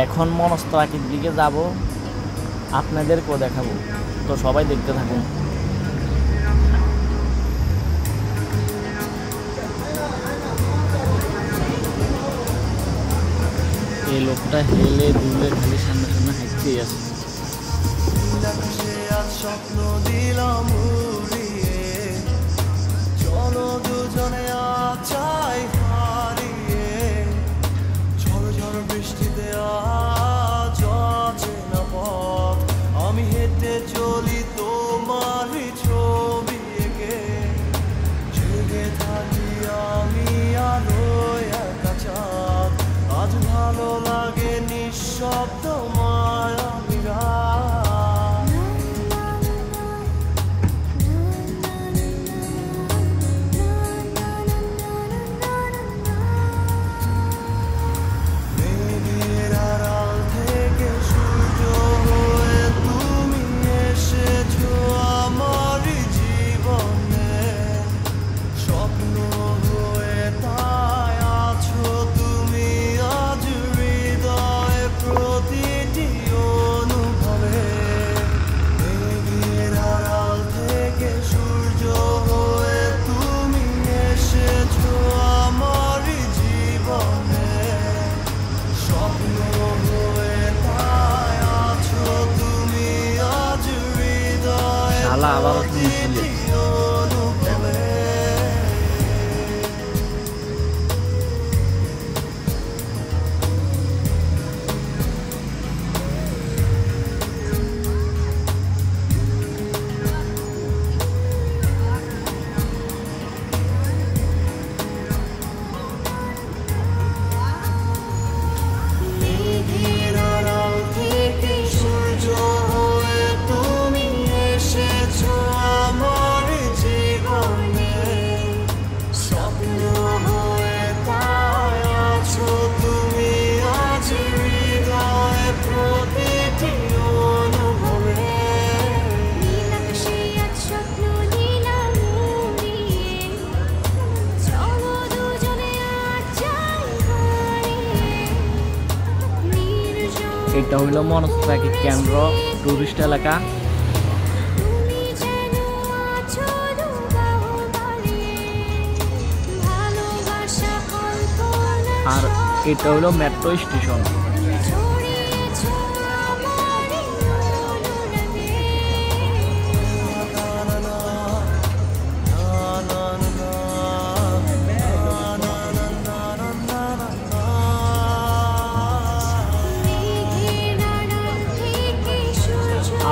এখন মনস্তাকির দিকে যাব, আপনাদেরকেও দেখাবো, তো সবাই দেখতে থাকুন। এই লোকটা হেলে দুলে খালি সামনে সামনে হাঁটতেই আছে। স্বপ্ন দিলাম উড়িয়ে, চলো দুজনে আছাই হারিয়ে, ঝড় ঝড় বৃষ্টিতে আজ অচেনা পথ, আমি হেঁটে চলি তোমারই ছবি এঁকে, জেগে থাকি আমি আলোয় একা চাঁদ, আজ ভালো লাগে নিঃশব্দ মায়াবী রাত। আবার এটা হইল মনস্তাকি কেন্দ্র টুরিস্ট এলাকা। আর এটা হইল মেট্রো স্টেশন।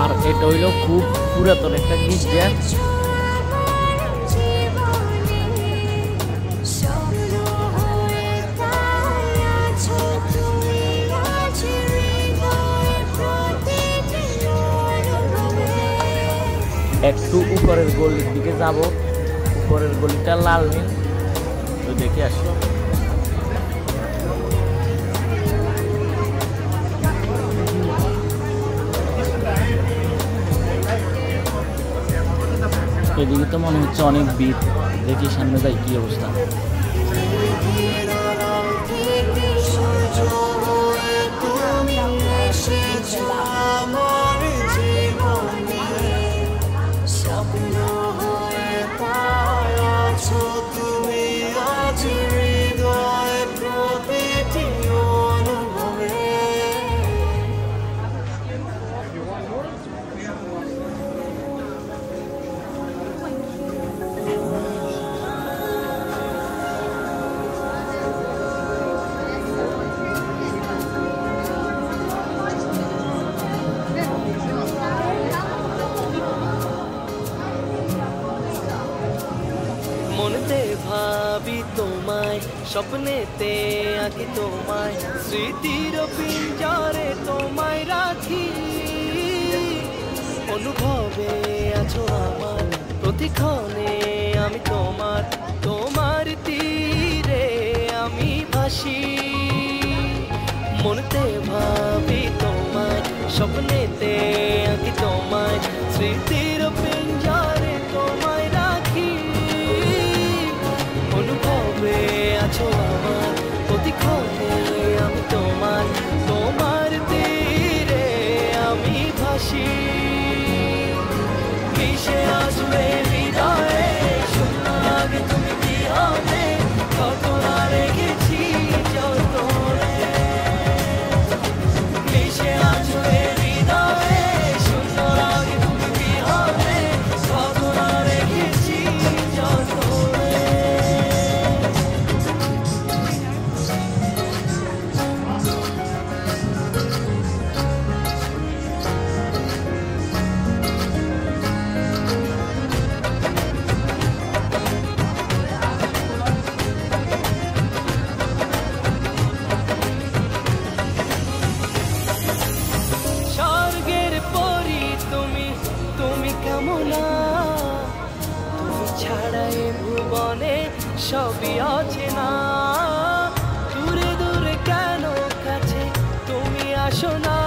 আর এটা হইল খুব পুরাতন একটা গির্জা। একটু উপরের গলির দিকে যাব, উপরের গলিটা লাল নীল, তো দেখে আসি। এদিকে তো মনে হচ্ছে অনেক ভিড়, দেখি সামনে যাই কি অবস্থা। মনেতে ভাবি তোমায়, স্বপ্নেতে আঁকি তোমায়, স্মৃতির পিঞ্জরে তোমায় রাখি, অনুভবে আছো আমার প্রতিক্ষণে, আমি তোমার, তোমার তীরে আমি ভাসি। মনেতে ভাবি তোমায়, স্বপ্নেতে আঁকি তোমায়, স্মৃতির পিঞ্জরে তোমায় রাখি, অনুভবে আছো আমার প্রতিক্ষণে, আমি তোমার, তোমার মিশে আসবে হৃদয়ে শূন্য লাগে তুমি কি হবে কত না রেখেছি যতনে মিশে আসবে হৃদয়ে শূন্য লাগে তুমি কি হবে কত না রেখেছি যতনে স্বর্গের পরি তুমি তুমি কেমন তুমি ছাড়া এ ভুবনে সবই অচেনা দূরে দূরে কেন কাছে তুমি আসো না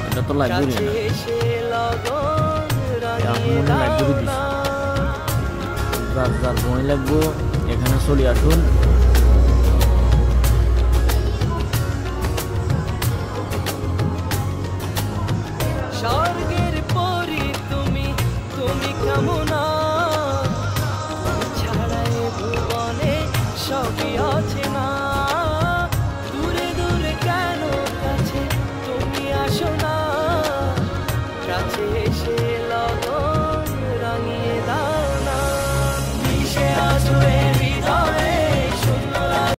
এটা তো লাগবে কাছে না এসে লগন আপনি রাঙিয়ে মনে লাগবে দাও দিস না যার যার বই লাগবো এখানে চলে আসুন